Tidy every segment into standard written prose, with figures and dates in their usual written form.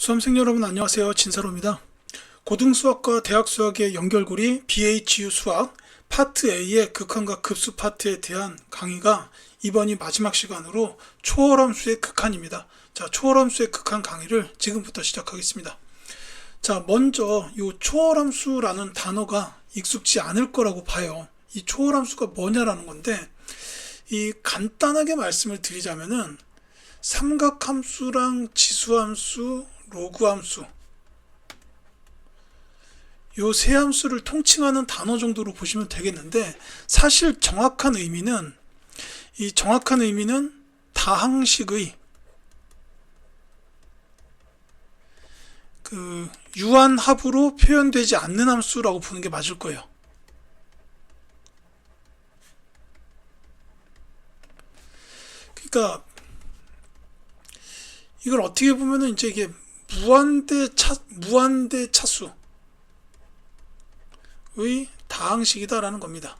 수험생 여러분 안녕하세요. 진사로입니다. 고등수학과 대학수학의 연결고리 BHU 수학 파트 A의 극한과 급수 파트에 대한 강의가 이번이 마지막 시간으로 초월함수의 극한입니다. 자, 초월함수의 극한 강의를 지금부터 시작하겠습니다. 자, 먼저 이 초월함수라는 단어가 익숙지 않을 거라고 봐요. 이 초월함수가 뭐냐라는 건데, 이 간단하게 말씀을 드리자면은 삼각함수랑 지수함수, 로그함수 요 세 함수를 통칭하는 단어 정도로 보시면 되겠는데, 사실 정확한 의미는 다항식의 유한합으로 표현되지 않는 함수라고 보는 게 맞을 거예요. 그러니까 이걸 어떻게 보면은 이제 이게 무한대 차수의 다항식이다라는 겁니다.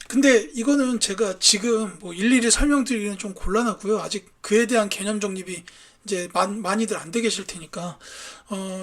근데 이거는 제가 지금 뭐 일일이 설명드리기는 좀 곤란하고요. 아직 그에 대한 개념 정립이 이제 많이들 안 돼 계실 테니까,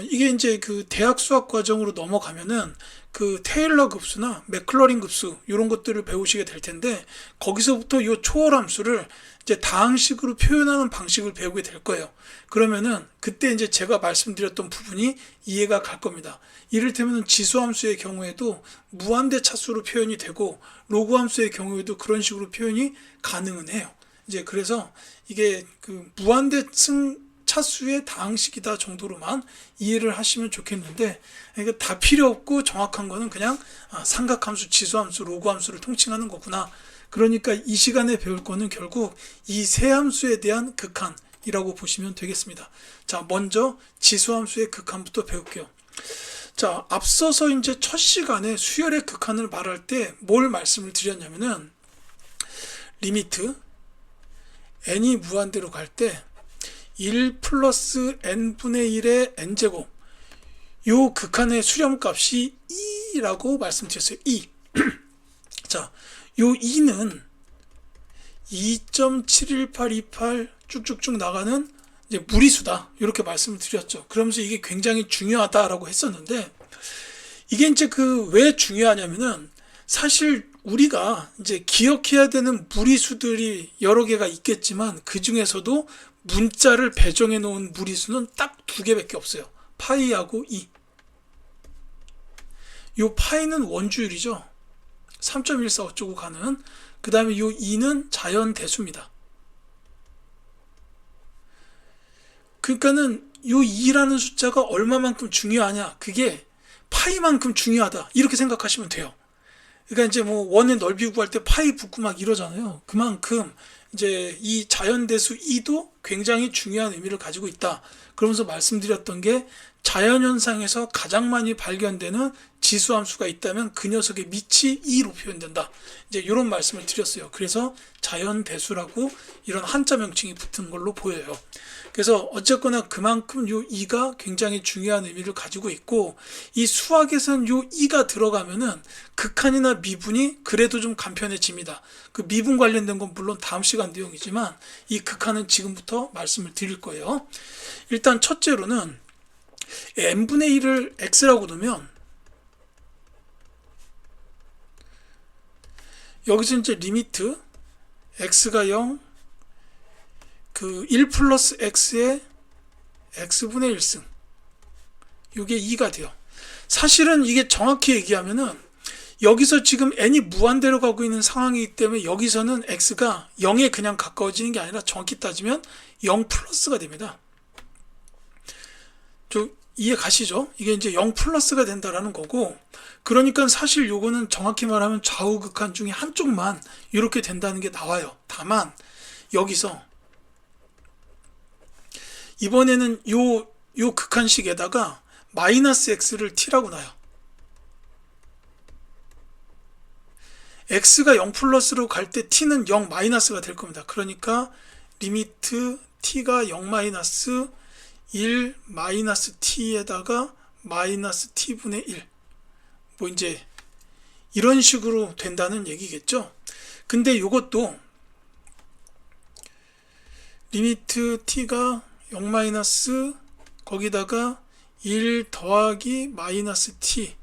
이게 이제 그 대학 수학 과정으로 넘어가면은 그 테일러 급수나 맥클러린 급수 이런 것들을 배우시게 될 텐데, 거기서부터 이 초월함수를 이제 다항식으로 표현하는 방식을 배우게 될 거예요. 그러면은 그때 이제 제가 말씀드렸던 부분이 이해가 갈 겁니다. 이를테면 지수함수의 경우에도 무한대 차수로 표현이 되고, 로그함수의 경우에도 그런 식으로 표현이 가능은 해요. 이제 그래서 이게 그 무한대 차수의 다항식이다 정도로만 이해를 하시면 좋겠는데, 이거 다 필요 없고 정확한 거는 그냥 삼각함수, 지수함수, 로그함수를 통칭하는 거구나. 그러니까 이 시간에 배울 거는 결국 이 세 함수에 대한 극한이라고 보시면 되겠습니다. 자, 먼저 지수함수의 극한부터 배울게요. 자, 앞서서 이제 첫 시간에 수열의 극한을 말할 때 뭘 말씀을 드렸냐면은, 리미트 n이 무한대로 갈 때 1 플러스 n분의 1의 n제곱, 요 극한의 수렴값이 2라고 말씀드렸어요. 2. 자, 요 2는 2.71828 쭉쭉쭉 나가는 이제 무리수다, 이렇게 말씀을 드렸죠. 그러면서 이게 굉장히 중요하다라고 했었는데, 이게 이제 왜 중요하냐면은, 사실 우리가 이제 기억해야 되는 무리수들이 여러 개가 있겠지만, 그 중에서도 문자를 배정해 놓은 무리수는 딱 두 개밖에 없어요. 파이하고 2. 요 파이는 원주율이죠. 3.14 어쩌고 가는. 그 다음에 요 2는 자연 대수입니다. 그러니까는 요 2라는 숫자가 얼마만큼 중요하냐, 그게 파이만큼 중요하다, 이렇게 생각하시면 돼요. 그러니까 이제 뭐 원의 넓이 구할 때 파이 붙고 막 이러잖아요. 그만큼 이제 이 자연대수 2도 굉장히 중요한 의미를 가지고 있다. 그러면서 말씀드렸던 게, 자연현상에서 가장 많이 발견되는 지수함수가 있다면 그 녀석의 밑이 2로 표현된다. 이제 이런 말씀을 드렸어요. 그래서 자연대수라고 이런 한자 명칭이 붙은 걸로 보여요. 그래서 어쨌거나 그만큼 요 2가 굉장히 중요한 의미를 가지고 있고, 이 수학에서는 요 2가 들어가면은 극한이나 미분이 그래도 좀 간편해집니다. 그 미분 관련된 건 물론 다음 시간 내용이지만, 이 극한은 지금부터 말씀을 드릴 거예요. 일단 첫째로는 n분의 1을 x라고 두면, 여기서 이제 리미트 x가 0, 1 플러스 x의 x분의 1승, 이게 2가 돼요. 사실은 이게 정확히 얘기하면은, 여기서 지금 n이 무한대로 가고 있는 상황이기 때문에 여기서는 x가 0에 그냥 가까워지는 게 아니라, 정확히 따지면 0 플러스가 됩니다. 이해 가시죠? 이게 이제 0 플러스가 된다라는 거고, 그러니까 사실 요거는 정확히 말하면 좌우 극한 중에 한쪽만 이렇게 된다는 게 나와요. 다만 여기서 이번에는 요 극한식에다가 마이너스 x를 t라고 놔요. x가 0 플러스로 갈 때 t는 0 마이너스가 될 겁니다. 그러니까 리미트 t가 0 마이너스 1 마이너스 t에다가 마이너스 t분의 1, 뭐 이제 이런 식으로 된다는 얘기겠죠. 근데 이것도 리미트 t가 0 마이너스 거기다가 1 더하기 마이너스 t의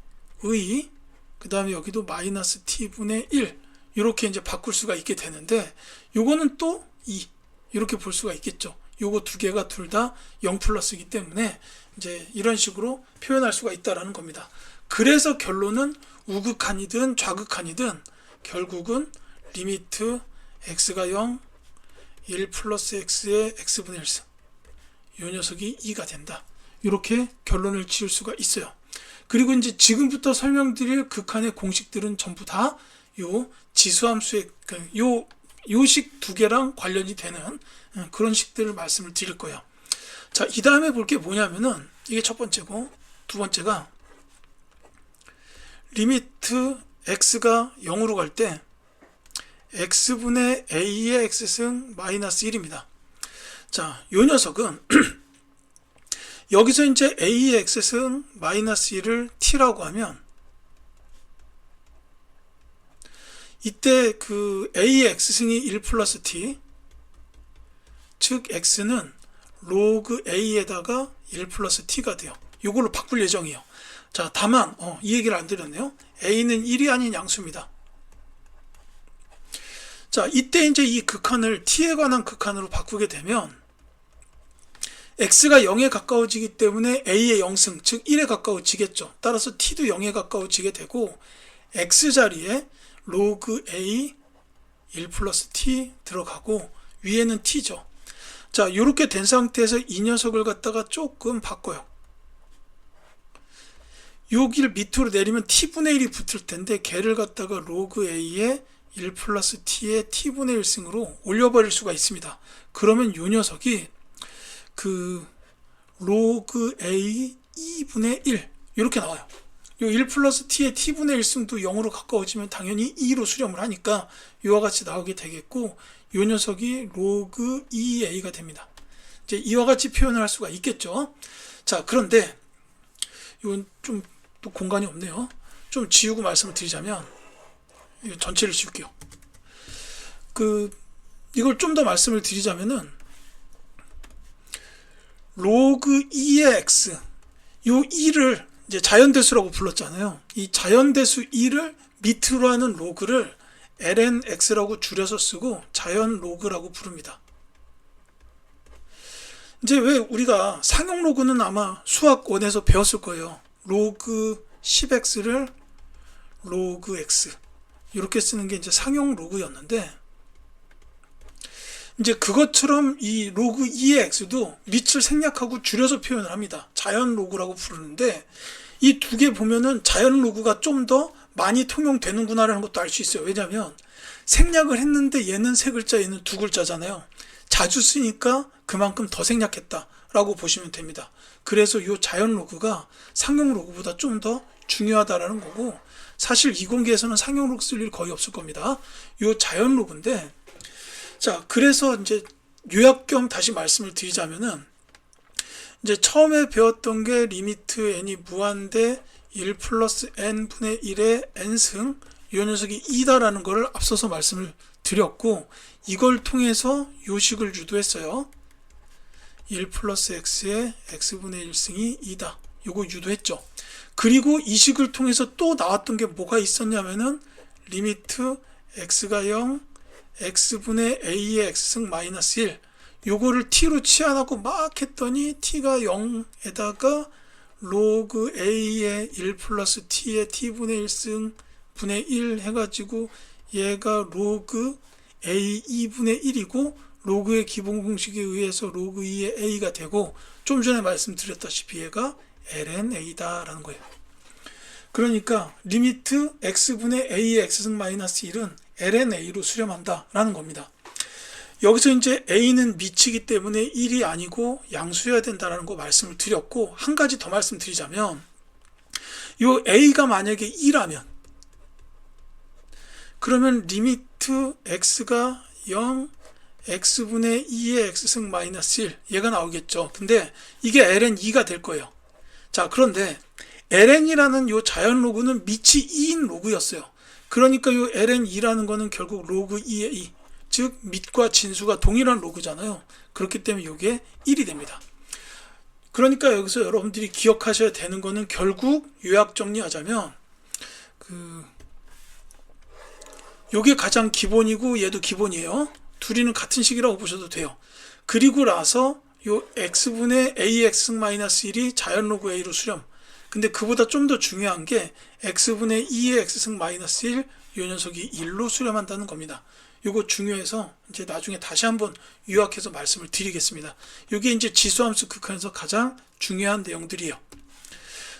그 다음에 여기도 마이너스 t분의 1 이렇게 이제 바꿀 수가 있게 되는데, 요거는 또 2 이렇게 볼 수가 있겠죠. 요거 두 개가 둘 다 0 플러스이기 때문에 이제 이런 식으로 표현할 수가 있다라는 겁니다. 그래서 결론은 우극한이든 좌극한이든 결국은 리미트 x가 0, 1 플러스 x의 x분의 1승 이 녀석이 2가 된다. 이렇게 결론을 지을 수가 있어요. 그리고 이제 지금부터 설명드릴 극한의 공식들은 전부 다 요 지수함수의 요 식 두 개랑 관련이 되는 그런 식들을 말씀을 드릴 거예요. 자, 이 다음에 볼 게 뭐냐면은 이게 첫 번째고, 두 번째가 리미트 x가 0으로 갈 때 x분의 a의 x승 마이너스 1입니다. 자, 요 녀석은 여기서 이제 a의 x승 마이너스 1을 t라고 하면 이때 그 a의 x승이 1 플러스 t, 즉 x는 로그 a에다가 1 플러스 t가 돼요. 이걸로 바꿀 예정이에요. 자, 다만 이 얘기를 안 드렸네요. a는 1이 아닌 양수입니다. 자, 이때 이제 이 극한을 t에 관한 극한으로 바꾸게 되면 x가 0에 가까워지기 때문에 a의 0승, 즉 1에 가까워지겠죠. 따라서 t도 0에 가까워지게 되고 x 자리에 로그 a 1 플러스 t 들어가고 위에는 t죠. 자, 이렇게 된 상태에서 이 녀석을 갖다가 조금 바꿔요. 여기를 밑으로 내리면 t분의 1이 붙을 텐데 걔를 갖다가 로그 a의 1 플러스 t의 t분의 1승으로 올려버릴 수가 있습니다. 그러면 이 녀석이 그 로그 a 2분의 1 이렇게 나와요. 요 1 플러스 t의 t분의 1승도 0으로 가까워지면 당연히 2로 수렴을 하니까 이와 같이 나오게 되겠고, 요 녀석이 로그 2a가 됩니다. 이제 이와 같이 표현을 할 수가 있겠죠. 자, 그런데 이건 좀 또 공간이 없네요. 좀 지우고 말씀을 드리자면, 전체를 지울게요. 이걸 좀 더 말씀을 드리자면은 로그 2의 x, 요 2를 이제 자연대수라고 불렀잖아요. 이 자연대수 2를 밑으로 하는 로그를 lnx라고 줄여서 쓰고 자연 로그라고 부릅니다. 이제 왜 우리가 상용 로그는 아마 수학원에서 배웠을 거예요. 로그 10x를 로그 x 이렇게 쓰는 게 이제 상용 로그였는데, 이제 그것처럼 이 로그 2의 x도 밑을 생략하고 줄여서 표현을 합니다. 자연 로그라고 부르는데, 이 두 개 보면은 자연 로그가 좀 더 많이 통용되는구나라는 것도 알 수 있어요. 왜냐하면 생략을 했는데 얘는 세 글자, 얘는 두 글자잖아요. 자주 쓰니까 그만큼 더 생략했다라고 보시면 됩니다. 그래서 이 자연 로그가 상용 로그보다 좀 더 중요하다라는 거고, 사실 이공계에서는 상용 로그 쓸 일 거의 없을 겁니다. 이 자연 로그인데, 자, 그래서 이제 요약 겸 다시 말씀을 드리자면은, 이제 처음에 배웠던 게 리미트 n이 무한대 1 플러스 n분의 1의 n승, 이 녀석이 2다라는 것을 앞서서 말씀을 드렸고, 이걸 통해서 요식을 유도했어요. 1 플러스 x의 x분의 1승이 2다. 요거 유도했죠. 그리고 이 식을 통해서 또 나왔던 게 뭐가 있었냐면은 리미트 x가 0, x분의 a의 x승 마이너스 1, 요거를 t로 치환하고 막 했더니 t가 0에다가 로그 a의 1 플러스 t의 t분의 1승 분의 1 해가지고 얘가 로그 a 2분의 1이고, 로그의 기본 공식에 의해서 로그 2의 a가 되고, 좀 전에 말씀드렸다시피 얘가 ln-a다 라는 거예요. 그러니까 리미트 x분의 a의 x승 마이너스 1은 ln-a로 수렴한다 라는 겁니다. 여기서 이제 a는 미치기 때문에 1이 아니고 양수여야 된다라는 거 말씀을 드렸고, 한 가지 더 말씀드리자면, 요 a가 만약에 2라면 그러면 리미트 x가 0, x분의 2의 x승 마이너스 1 얘가 나오겠죠. 근데 이게 ln2가 될 거예요. 자, 그런데 ln이라는 요 자연 로그는 밑이 2인 로그였어요. 그러니까 요 ln2라는 거는 결국 로그 2의 2, 즉 밑과 진수가 동일한 로그잖아요. 그렇기 때문에 이게 1이 됩니다. 그러니까 여기서 여러분들이 기억하셔야 되는 거는 결국 요약 정리하자면 요게 가장 기본이고 얘도 기본이에요. 둘이는 같은 식이라고 보셔도 돼요. 그리고 나서 요 x분의 ax-1이 자연 로그 a로 수렴. 근데 그보다 좀 더 중요한 게 x분의 2의 x-1, 요 녀석이 1로 수렴한다는 겁니다. 요거 중요해서 이제 나중에 다시 한번 요약해서 말씀을 드리겠습니다. 요게 이제 지수함수 극한에서 가장 중요한 내용들이에요.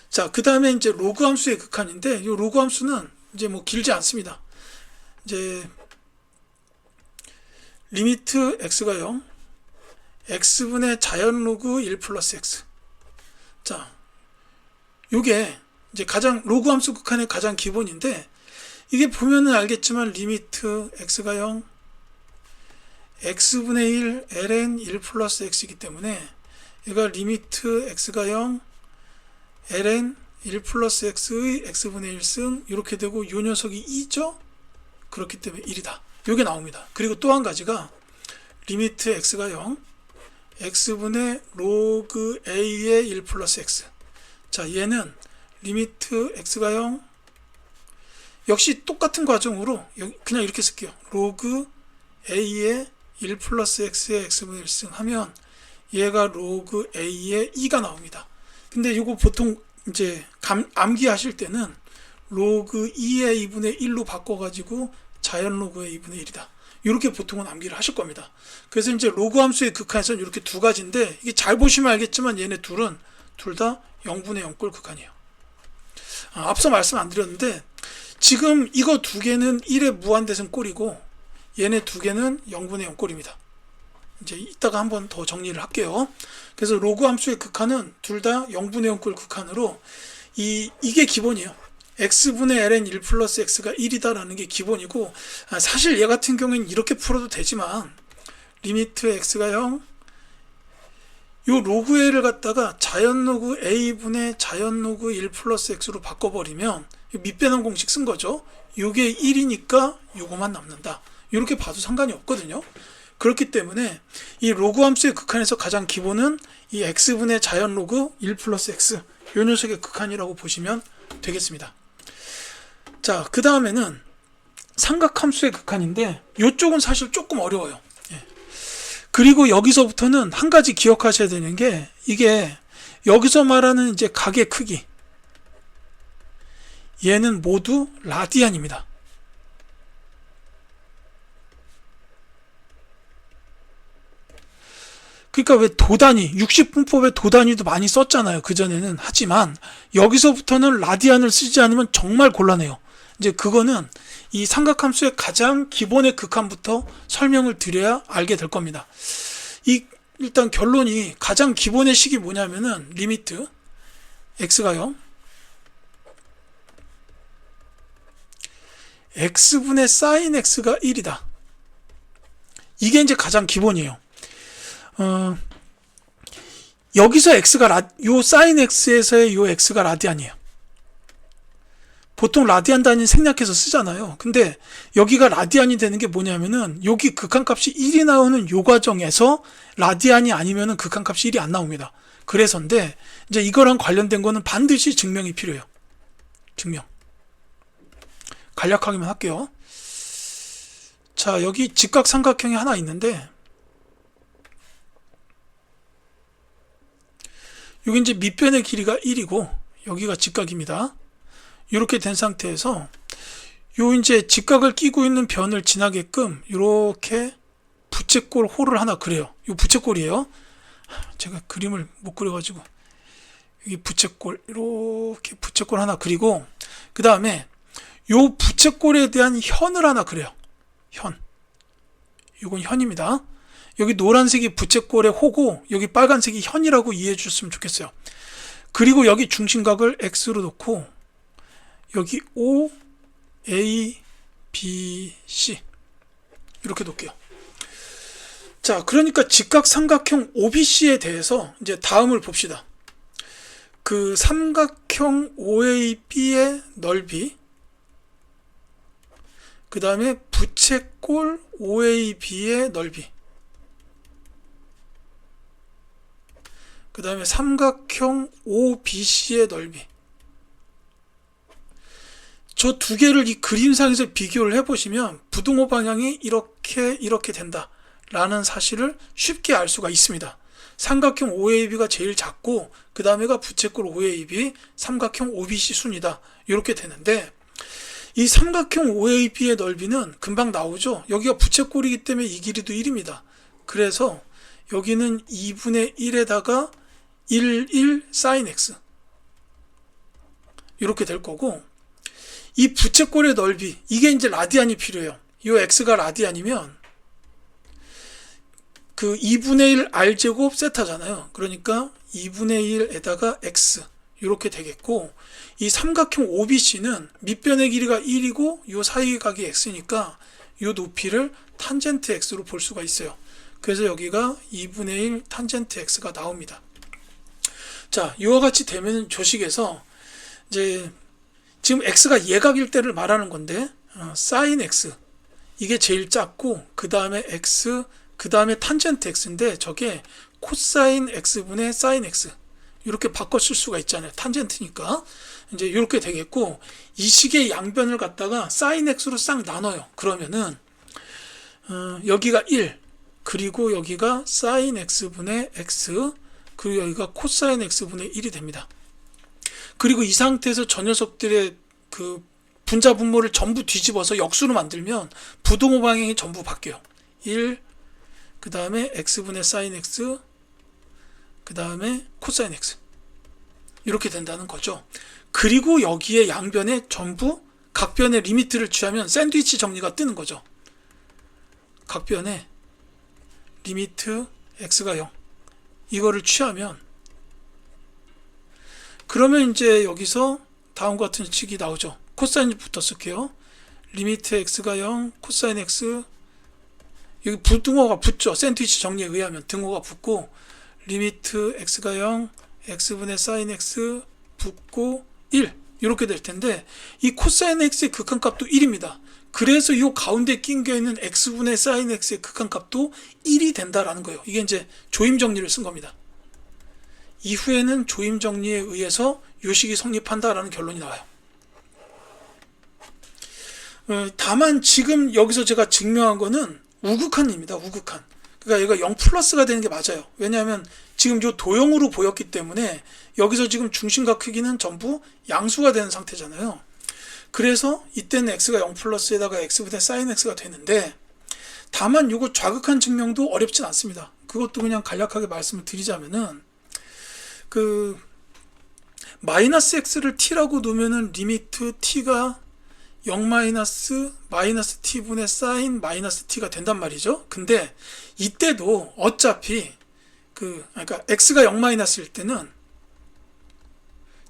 자, 그 다음에 이제 로그 함수의 극한인데, 요 로그 함수는 이제 뭐 길지 않습니다. 이제 리미트 x가 0, x분의 자연 로그 1 플러스 x. 자, 요게 이제 가장 로그 함수 극한의 가장 기본인데, 이게 보면은 알겠지만 리미트 x가 0, x분의 1 ln 1 플러스 x이기 때문에 얘가 리미트 x가 0, ln 1 플러스 x의 x분의 1승 이렇게 되고 요 녀석이 2죠? 그렇기 때문에 1이다. 요게 나옵니다. 그리고 또 한 가지가 리미트 x가 0, x분의 로그 a의 1 플러스 x. 자, 얘는 리미트 x가 0, 역시 똑같은 과정으로 그냥 이렇게 쓸게요. 로그 a의 1 플러스 x의 x분의 1승 하면 얘가 로그 a의 2가 나옵니다. 근데 이거 보통 이제 암기하실 때는 로그 2의 2분의 1로 바꿔가지고 자연 로그의 2분의 1이다. 이렇게 보통은 암기를 하실 겁니다. 그래서 이제 로그 함수의 극한에서는 이렇게 두 가지인데, 이게 잘 보시면 알겠지만 얘네 둘은 둘 다 0분의 0꼴 극한이에요. 앞서 말씀 안 드렸는데 지금 이거 두 개는 1의 무한대승 꼴이고 얘네 두 개는 0분의 0꼴입니다. 이제 이따가 한번 더 정리를 할게요. 그래서 로그 함수의 극한은 둘 다 0분의 0꼴 극한으로 이게 기본이에요. x분의 ln 1 플러스 x가 1이다 라는 게 기본이고, 사실 얘 같은 경우에는 이렇게 풀어도 되지만 리미트 x가 0, 요 로그 a를 갖다가 자연 로그 a분의 자연 로그 1 플러스 x로 바꿔버리면 밑배낭 공식 쓴 거죠. 요게 1이니까 요거만 남는다. 이렇게 봐도 상관이 없거든요. 그렇기 때문에 이 로그 함수의 극한에서 가장 기본은 이 x분의 자연 로그 1 플러스 x, 요 녀석의 극한이라고 보시면 되겠습니다. 자, 그 다음에는 삼각함수의 극한인데 요쪽은 사실 조금 어려워요. 그리고 여기서부터는 한 가지 기억하셔야 되는 게, 이게 여기서 말하는 이제 각의 크기, 얘는 모두 라디안입니다. 그러니까 왜 도단위, 60분법의 도단위도 많이 썼잖아요. 그전에는. 하지만 여기서부터는 라디안을 쓰지 않으면 정말 곤란해요. 이제 그거는 이 삼각함수의 가장 기본의 극한부터 설명을 드려야 알게 될 겁니다. 일단 결론이 가장 기본의 식이 뭐냐면은 리미트 x가 0, x분의 sin x가 1이다. 이게 이제 가장 기본이에요. 여기서 x가 요 sin x에서의 요 x가 라디안이에요. 보통 라디안 단위 생략해서 쓰잖아요. 근데 여기가 라디안이 되는 게 뭐냐면은 여기 극한값이 1이 나오는 요 과정에서 라디안이 아니면은 극한값이 1이 안 나옵니다. 그래서인데 이제 이거랑 관련된 거는 반드시 증명이 필요해요. 증명. 간략하게만 할게요. 자, 여기 직각삼각형이 하나 있는데, 여기 이제 밑변의 길이가 1이고 여기가 직각입니다. 이렇게 된 상태에서 요 이제 직각을 끼고 있는 변을 지나게끔 이렇게 부채꼴 홀을 하나 그려요. 요 부채꼴이에요. 제가 그림을 못 그려가지고 여기 부채꼴, 이렇게 부채꼴 하나 그리고 그 다음에 요 부채꼴에 대한 현을 하나 그려요. 현. 이건 현입니다. 여기 노란색이 부채꼴의 호고 여기 빨간색이 현이라고 이해해 주셨으면 좋겠어요. 그리고 여기 중심각을 X로 놓고 여기 O, A, B, C 이렇게 놓을게요. 자, 그러니까 직각삼각형 OBC에 대해서 이제 다음을 봅시다. 그 삼각형 OAB의 넓이, 그 다음에 부채꼴 OAB의 넓이, 그 다음에 삼각형 OBC의 넓이. 저 두 개를 이 그림상에서 비교를 해보시면 부등호 방향이 이렇게 된다 라는 사실을 쉽게 알 수가 있습니다. 삼각형 OAB가 제일 작고 그 다음에가 부채꼴 OAB, 삼각형 OBC 순이다 이렇게 되는데, 이 삼각형 OAB의 넓이는 금방 나오죠. 여기가 부채꼴이기 때문에 이 길이도 1입니다. 그래서 여기는 2분의 1에다가 1 sin x 이렇게 될 거고, 이 부채꼴의 넓이, 이게 이제 라디안이 필요해요. 이 x가 라디안이면 그 2분의 1 r제곱 세타잖아요. 그러니까 2분의 1에다가 x 이렇게 되겠고, 이 삼각형 OBC는 밑변의 길이가 1이고 이 사이각이 x니까 이 높이를 탄젠트 x로 볼 수가 있어요. 그래서 여기가 2분의 1 탄젠트 x가 나옵니다. 자, 이와 같이 되면 조식에서 이제 지금 x가 예각일 때를 말하는 건데, sin x 이게 제일 작고 그 다음에 x, 그 다음에 탄젠트 x인데 저게 코사인 x분의 sin x 이렇게 바꿔 쓸 수가 있잖아요. 탄젠트니까 이제 이렇게 되겠고, 이 식의 양변을 갖다가 sin x로 싹 나눠요. 그러면은 여기가 1, 그리고 여기가 sin x분의 x, 그리고 여기가 코사인 x분의 1이 됩니다. 그리고 이 상태에서 저 녀석들의 그 분자 분모를 전부 뒤집어서 역수로 만들면 부등호 방향이 전부 바뀌어요. 1, 그 다음에 x분의 sin x, 그 다음에 코사인 x 이렇게 된다는 거죠. 그리고 여기에 양변에 전부 각변의 리미트를 취하면 샌드위치 정리가 뜨는 거죠. 각변에 리미트 x가 0 이거를 취하면, 그러면 이제 여기서 다음과 같은 식이 나오죠. 코사인부터 쓸게요. 리미트 x가 0, 코사인 x, 여기 등호가 붙죠. 샌드위치 정리에 의하면 등호가 붙고, 리미트 x가 0, x분의 sin x 붙고 1 이렇게 될 텐데, 이 코사인 x의 극한값도 1입니다. 그래서 이 가운데 낀겨 있는 x분의 sin x의 극한값도 1이 된다라는 거예요. 이게 이제 조임 정리를 쓴 겁니다. 이후에는 조임 정리에 의해서 요식이 성립한다라는 결론이 나와요. 다만 지금 여기서 제가 증명한 거는 우극한입니다. 우극한. 그러니까 얘가 0 플러스가 되는 게 맞아요. 왜냐하면 지금 요 도형으로 보였기 때문에 여기서 지금 중심과 크기는 전부 양수가 되는 상태잖아요. 그래서 이때는 x가 0 플러스에다가 x분의 sin x가 되는데, 다만 요거 좌극한 증명도 어렵진 않습니다. 그것도 그냥 간략하게 말씀을 드리자면은, 그 마이너스 x를 t라고 놓으면은 리미트 t가 0 마이너스 t분의 sin 마이너스 t가 된단 말이죠. 근데 이때도 어차피 그러니까 x가 0 마이너스일 때는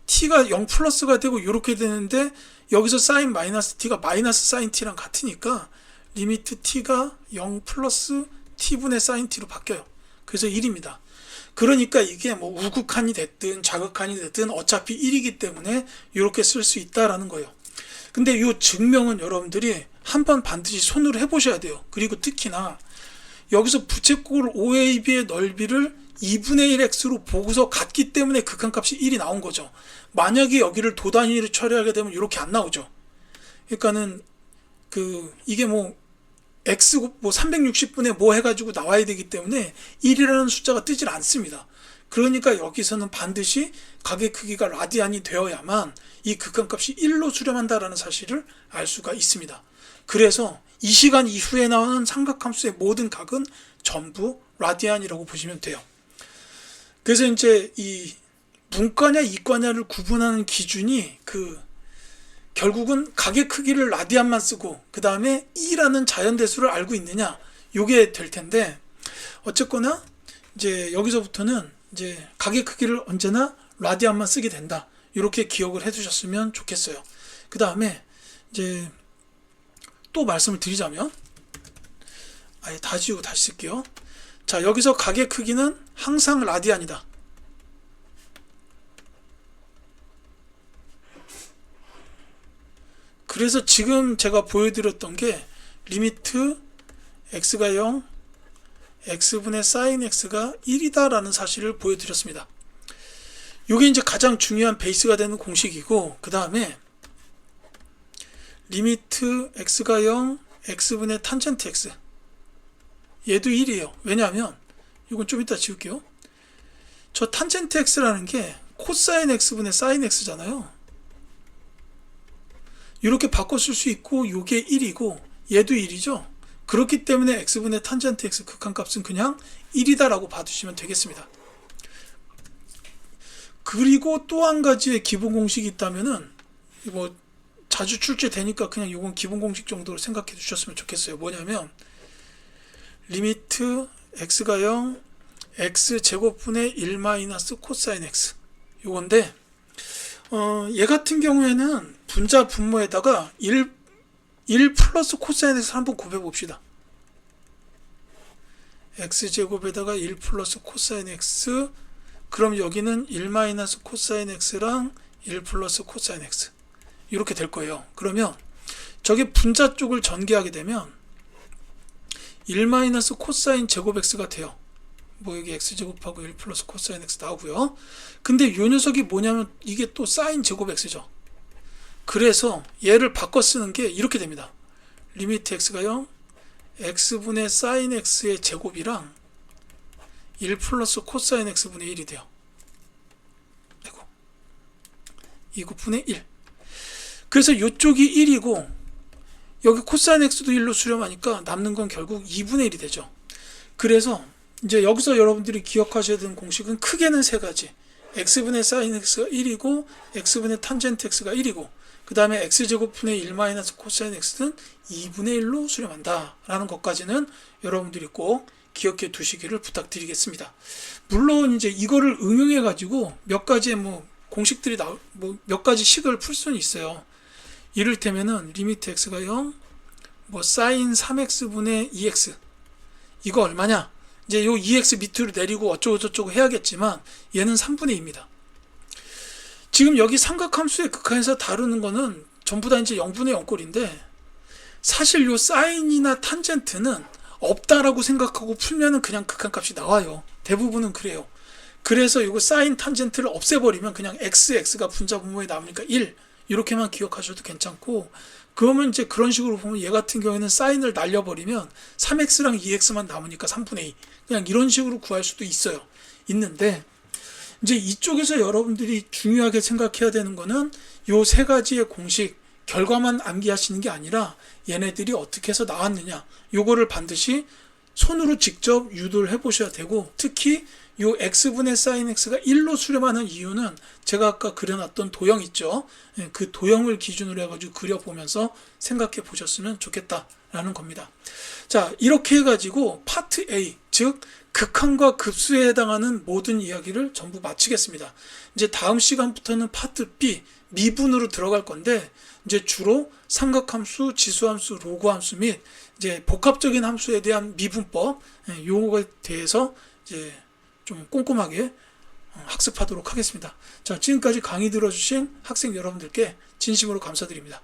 t가 0 플러스가 되고 이렇게 되는데, 여기서 sin 마이너스 t가 마이너스 sin t랑 같으니까 리미트 t가 0 플러스 t분의 sin t로 바뀌어요. 그래서 1입니다. 그러니까 이게 뭐 우극한이 됐든 좌극한이 됐든 어차피 1이기 때문에 이렇게 쓸 수 있다라는 거예요. 근데 이 증명은 여러분들이 한번 반드시 손으로 해보셔야 돼요. 그리고 특히나 여기서 부채꼴 OAB의 넓이를 2분의 1x로 보고서 같기 때문에 극한값이 1이 나온 거죠. 만약에 여기를 도단위로 처리하게 되면 이렇게 안 나오죠. 그러니까는 이게 뭐 x 뭐 360분의 뭐 해가지고 나와야 되기 때문에 1이라는 숫자가 뜨질 않습니다. 그러니까 여기서는 반드시 각의 크기가 라디안이 되어야만 이 극한값이 1로 수렴한다라는 사실을 알 수가 있습니다. 그래서 이 시간 이후에 나오는 삼각함수의 모든 각은 전부 라디안이라고 보시면 돼요. 그래서 이제 이 문과냐 이과냐를 구분하는 기준이 결국은 각의 크기를 라디안만 쓰고 그 다음에 E라는 자연대수를 알고 있느냐, 요게 될 텐데, 어쨌거나 이제 여기서부터는 이제 각의 크기를 언제나 라디안만 쓰게 된다, 이렇게 기억을 해두셨으면 좋겠어요. 그 다음에 이제 또 말씀을 드리자면, 아예 다 지우고 다시 쓸게요. 자, 여기서 각의 크기는 항상 라디안이다. 그래서 지금 제가 보여드렸던 게 리미트 x가 0, x분의 sin x가 1이다 라는 사실을 보여드렸습니다. 이게 이제 가장 중요한 베이스가 되는 공식이고, 그 다음에 리미트 x가 0, x분의 탄젠트 x, 얘도 1이에요. 왜냐하면 이건 좀 이따 지울게요. 저 탄젠트 x라는 게 코사인 x분의 사인 x잖아요. 이렇게 바꿔 쓸 수 있고, 요게 1이고 얘도 1이죠. 그렇기 때문에 x분의 탄젠트 x 극한값은 그냥 1이다 라고 봐두시면 되겠습니다. 그리고 또 한 가지의 기본 공식이 있다면은, 뭐 자주 출제되니까 그냥 이건 기본 공식 정도로 생각해 주셨으면 좋겠어요. 뭐냐면 리미트 x가 0, x제곱분의 1 마이너스 코사인 x, 요건데 얘 같은 경우에는 분자 분모에다가 1 플러스 코사인 x 한번 곱해 봅시다. x제곱에다가 1 플러스 코사인 x, 그럼 여기는 1 마이너스 코사인 x랑 1 플러스 코사인 x 이렇게 될 거예요. 그러면 저게 분자 쪽을 전개하게 되면 1 마이너스 코사인 제곱 x가 돼요. 뭐 여기 x제곱하고 1 플러스 코사인 x 나오고요. 근데 이 녀석이 뭐냐면 이게 또 사인 제곱 x죠. 그래서 얘를 바꿔 쓰는 게 이렇게 됩니다. 리미트 x가 0, x분의 사인 x의 제곱이랑 1 플러스 코사인 x분의 1이 돼요. 아이고, 2곱분의 1. 그래서 이쪽이 1이고 여기 코사인 x도 1로 수렴하니까 남는 건 결국 2분의 1이 되죠. 그래서 이제 여기서 여러분들이 기억하셔야 되는 공식은 크게는 세 가지. x분의 사인 x가 1이고 x분의 탄젠트 x가 1이고, 그 다음에 x제곱분의 1 마이너스 코사인 x는 2분의 1로 수렴한다 라는 것까지는 여러분들이 꼭 기억해 두시기를 부탁드리겠습니다. 물론 이제 이거를 응용해 가지고 몇 가지의 뭐 공식들이 몇 가지 식을 풀 수는 있어요. 이를테면은 리미트 x가 0, 뭐 사인 3x분의 2x, 이거 얼마냐? 이제 요 2x 밑으로 내리고 어쩌고 저쩌고 해야겠지만 얘는 3분의 2입니다. 지금 여기 삼각함수의 극한에서 다루는 거는 전부 다 이제 0분의 0꼴인데, 사실 요 사인이나 탄젠트는 없다라고 생각하고 풀면은 그냥 극한값이 나와요. 대부분은 그래요. 그래서 이거 사인 탄젠트를 없애버리면 그냥 x가 분자 분모에 남으니까 1, 이렇게만 기억하셔도 괜찮고, 그러면 이제 그런 식으로 보면 얘 같은 경우에는 사인을 날려버리면 3x랑 2x만 남으니까 3분의 2, 그냥 이런 식으로 구할 수도 있는데, 이제 이쪽에서 여러분들이 중요하게 생각해야 되는 거는 요 세 가지의 공식 결과만 암기하시는 게 아니라 얘네들이 어떻게 해서 나왔느냐, 요거를 반드시 손으로 직접 유도를 해보셔야 되고, 특히 요 x분의 사인 x가 1로 수렴하는 이유는 제가 아까 그려놨던 도형 있죠. 그 도형을 기준으로 해가지고 그려보면서 생각해 보셨으면 좋겠다라는 겁니다. 자, 이렇게 해가지고 파트 A, 즉 극한과 급수에 해당하는 모든 이야기를 전부 마치겠습니다. 이제 다음 시간부터는 파트 B, 미분으로 들어갈 건데, 이제 주로 삼각함수, 지수함수, 로그함수 및 이제 복합적인 함수에 대한 미분법, 요거에 대해서 이제 좀 꼼꼼하게 학습하도록 하겠습니다. 자, 지금까지 강의 들어주신 학생 여러분들께 진심으로 감사드립니다.